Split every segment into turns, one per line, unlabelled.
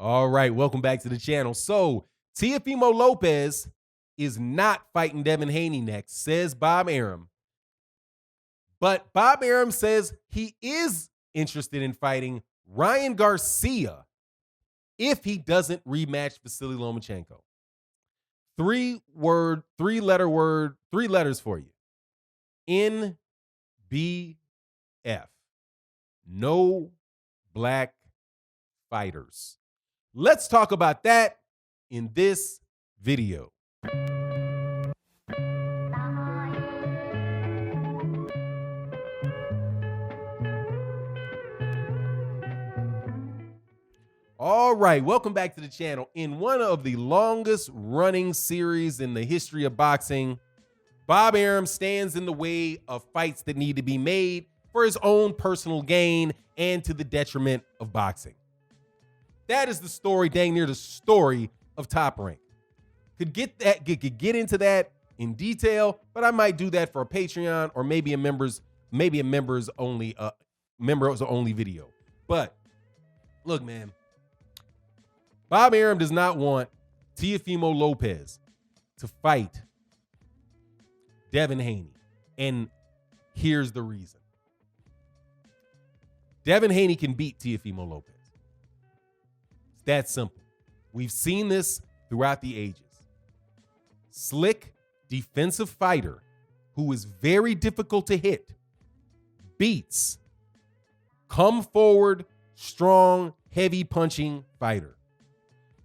All right, welcome back to the channel. So, Teofimo Lopez is not fighting Devin Haney next, says Bob Arum. But Bob Arum says he is interested in fighting Ryan Garcia if he doesn't rematch Vasily Lomachenko. Three letters for you. NBF. No black fighters. Let's talk about that in this video. All right, welcome back to the channel. In one of the longest running series in the history of boxing, Bob Arum stands in the way of fights that need to be made for his own personal gain and to the detriment of boxing. That is the story, dang near the story of Top Rank. Could get into that in detail, but I might do that for a Patreon or maybe a members only video. But look, man, Bob Arum does not want Teofimo Lopez to fight Devin Haney. And here's the reason. Devin Haney can beat Teofimo Lopez. It's that simple. We've seen this throughout the ages. Slick, defensive fighter who is very difficult to hit beats come forward, strong, heavy punching fighter.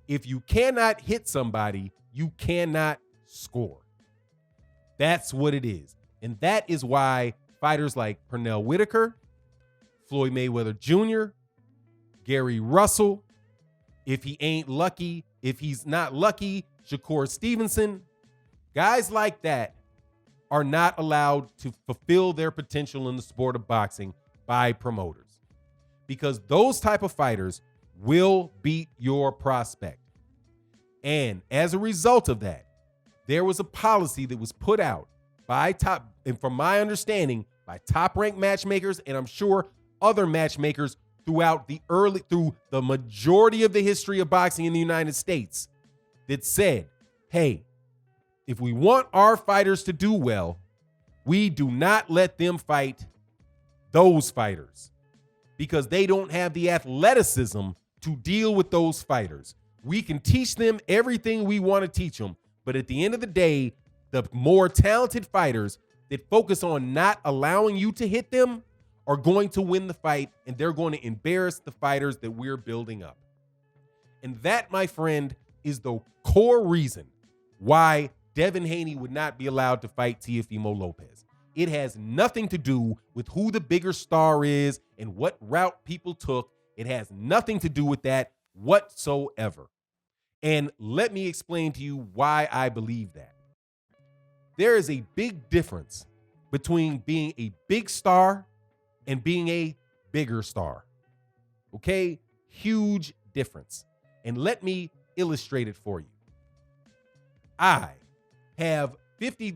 If you cannot hit somebody, you cannot score. That's what it is. And that is why fighters like Pernell Whitaker, Floyd Mayweather Jr., Gary Russell, if he's not lucky, Shakur Stevenson, guys like that are not allowed to fulfill their potential in the sport of boxing by promoters. Because those type of fighters will beat your prospect. And as a result of that, there was a policy that was put out by from my understanding, by Top Rank matchmakers, and I'm sure other matchmakers through the majority of the history of boxing in the United States, that said, hey, if we want our fighters to do well, we do not let them fight those fighters because they don't have the athleticism to deal with those fighters. We can teach them everything we want to teach them, but at the end of the day, the more talented fighters that focus on not allowing you to hit them are going to win the fight, and they're going to embarrass the fighters that we're building up. And that, my friend, is the core reason why Devin Haney would not be allowed to fight Teofimo Lopez. It has nothing to do with who the bigger star is and what route people took. It has nothing to do with that whatsoever. And let me explain to you why I believe that. There is a big difference between being a big star and being a bigger star. Okay? Huge difference. And let me illustrate it for you. I have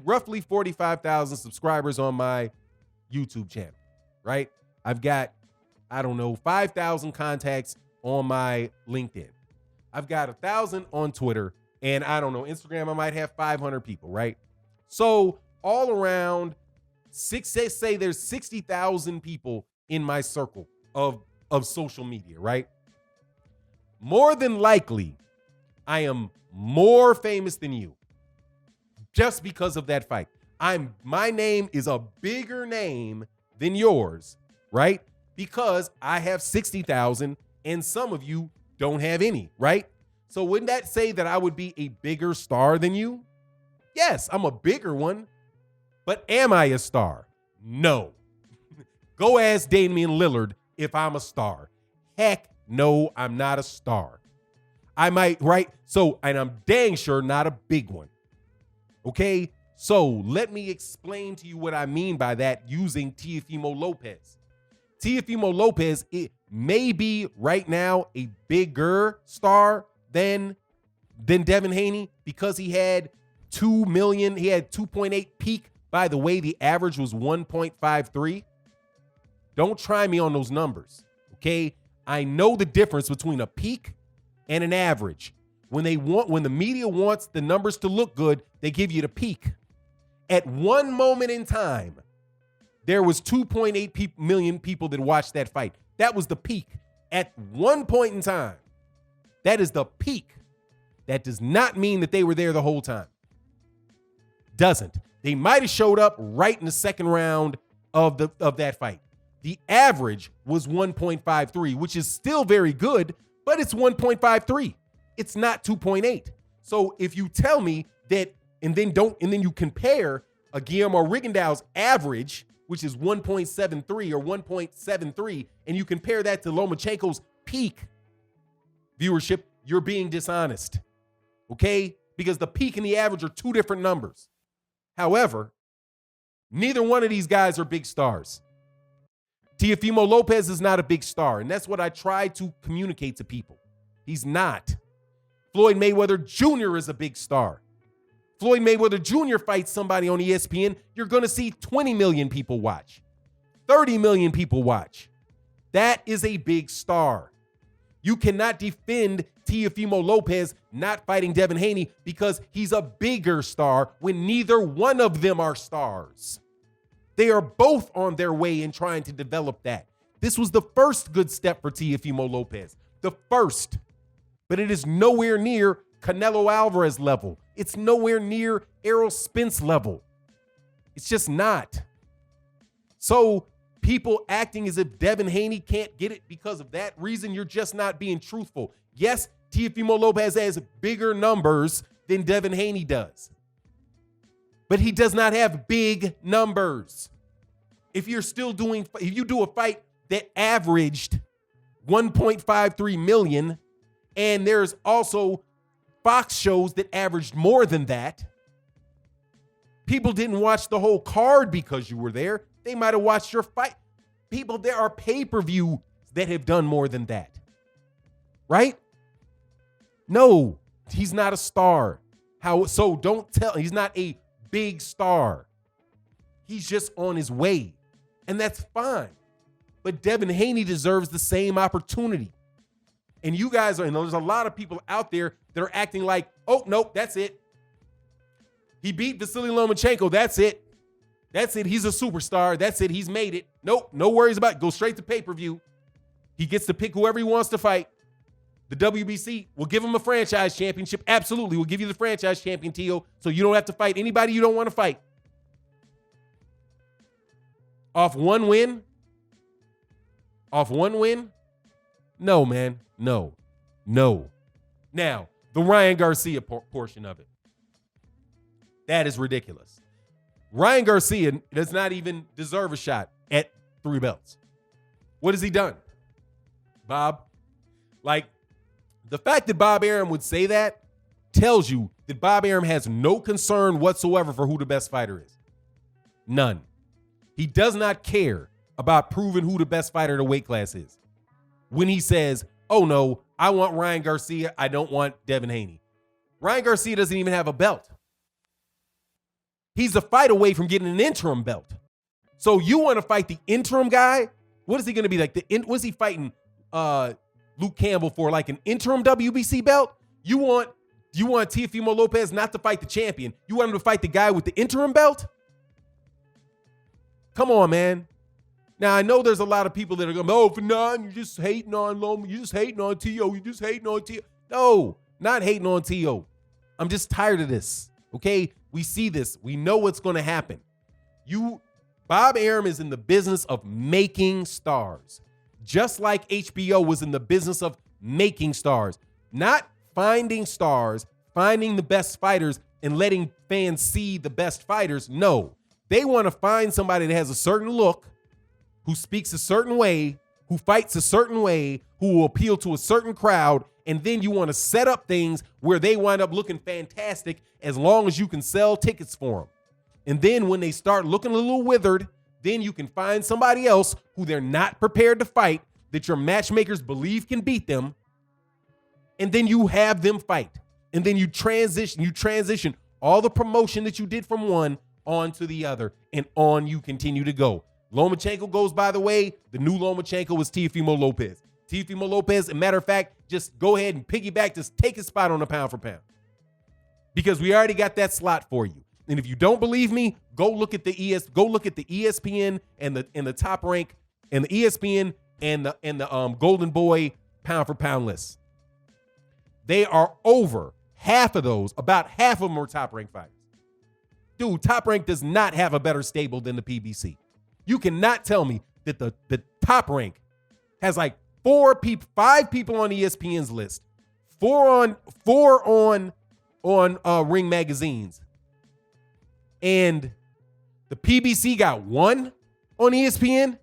roughly 45,000 subscribers on my YouTube channel, right? I've got, 5,000 contacts on my LinkedIn. I've got 1,000 on Twitter, and Instagram, I might have 500 people, right? So all around, say there's 60,000 people in my circle of social media, right? More than likely, I am more famous than you just because of that fight. My name is a bigger name than yours, right? Because I have 60,000 and some of you don't have any, right? So wouldn't that say that I would be a bigger star than you? Yes, I'm a bigger one, but am I a star? No. Go ask Damian Lillard if I'm a star. Heck no, I'm not a star. I might, right? So, and I'm dang sure not a big one. Okay? So let me explain to you what I mean by that using Teofimo Lopez. Teofimo Lopez, it may be right now a bigger star than Devin Haney because he had 2 million. He had 2.8 peak. By the way, the average was 1.53. Don't try me on those numbers, okay? I know the difference between a peak and an average. When the media wants the numbers to look good, they give you the peak. At one moment in time, there was 2.8 million people that watched that fight. That was the peak. At one point in time, that is the peak. That does not mean that they were there the whole time. Doesn't. They might have showed up right in the second round of that fight. The average was 1.53, which is still very good, but it's 1.53. It's not 2.8. So if you tell me that, and then you compare a Guillermo Rigondeaux's average, which is 1.73 or 1.73, and you compare that to Lomachenko's peak viewership, you're being dishonest. Okay? Because the peak and the average are two different numbers. However, neither one of these guys are big stars. Teofimo Lopez is not a big star, and that's what I try to communicate to people. He's not. Floyd Mayweather Jr. is a big star. Floyd Mayweather Jr. fights somebody on ESPN, you're going to see 20 million people watch. 30 million people watch. That is a big star. You cannot defend Teofimo Lopez not fighting Devin Haney because he's a bigger star when neither one of them are stars. They are both on their way in trying to develop that. This was the first good step for Teofimo Lopez. The first. But it is nowhere near Canelo Alvarez level. It's nowhere near Errol Spence level. It's just not. So people acting as if Devin Haney can't get it because of that reason, you're just not being truthful. Yes, Teofimo Lopez has bigger numbers than Devin Haney does. But he does not have big numbers. If you do a fight that averaged 1.53 million, and there's also Fox shows that averaged more than that, people didn't watch the whole card because you were there. They might have watched your fight. People, there are pay-per-view that have done more than that. Right? No, he's not a star. So don't tell, he's not a big star. He's just on his way. And that's fine. But Devin Haney deserves the same opportunity. And you guys are, and there's a lot of people out there that are acting like, oh, nope, that's it. He beat Vasily Lomachenko. That's it. That's it. He's a superstar. That's it. He's made it. Nope, no worries about it. Go straight to pay-per-view. He gets to pick whoever he wants to fight. The WBC will give him a franchise championship. Absolutely. We'll give you the franchise champion, Teo, so you don't have to fight anybody you don't want to fight. Off one win? No, man. No. Now, the Ryan Garcia portion of it. That is ridiculous. Ryan Garcia does not even deserve a shot at 3 belts. What has he done? Bob? Like, the fact that Bob Arum would say that tells you that Bob Arum has no concern whatsoever for who the best fighter is. None. He does not care about proving who the best fighter in the weight class is. When he says, oh no, I want Ryan Garcia, I don't want Devin Haney. Ryan Garcia doesn't even have a belt. He's a fight away from getting an interim belt. So you want to fight the interim guy? What is he going to be like? Was he fighting Luke Campbell for like an interim WBC belt? You want Teofimo Lopez not to fight the champion. You want him to fight the guy with the interim belt? Come on, man. Now, I know there's a lot of people that are going, oh, for none, you're just hating on Loma. You're just hating on T.O. You're just hating on T.O. No, not hating on T.O. I'm just tired of this, okay? We see this. We know what's going to happen. Bob Arum is in the business of making stars, just like HBO was in the business of making stars, not finding stars, finding the best fighters and letting fans see the best fighters. No, they want to find somebody that has a certain look, who speaks a certain way, who fights a certain way, who will appeal to a certain crowd, and then you want to set up things where they wind up looking fantastic as long as you can sell tickets for them. And then when they start looking a little withered, then you can find somebody else who they're not prepared to fight, that your matchmakers believe can beat them, and then you have them fight. And then you transition all the promotion that you did from one onto the other, and on you continue to go. Lomachenko goes by the way. The new Lomachenko is Teofimo Lopez. Teofimo Lopez, as a matter of fact, just go ahead and piggyback, just take his spot on the pound for pound. Because we already got that slot for you. And if you don't believe me, go look at the ESPN and the top rank and the ESPN and the Golden Boy pound for pound list. They are over half of those, about half of them are top rank fighters. Dude, Top Rank does not have a better stable than the PBC. You cannot tell me that the Top Rank has like 5 people on ESPN's list, 4 on Ring magazines, and the PBC got 1 on ESPN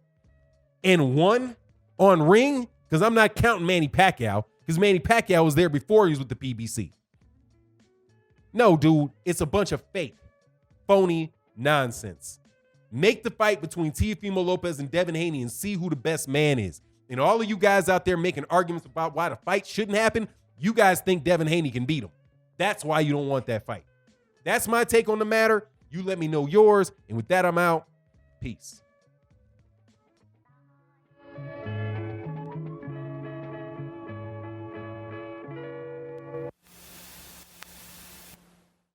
and 1 on Ring, because I'm not counting Manny Pacquiao, because Manny Pacquiao was there before he was with the PBC. No, dude, it's a bunch of fake, phony nonsense. Make the fight between Teofimo Lopez and Devin Haney and see who the best man is. And all of you guys out there making arguments about why the fight shouldn't happen, you guys think Devin Haney can beat him. That's why you don't want that fight. That's my take on the matter. You let me know yours. And with that, I'm out. Peace.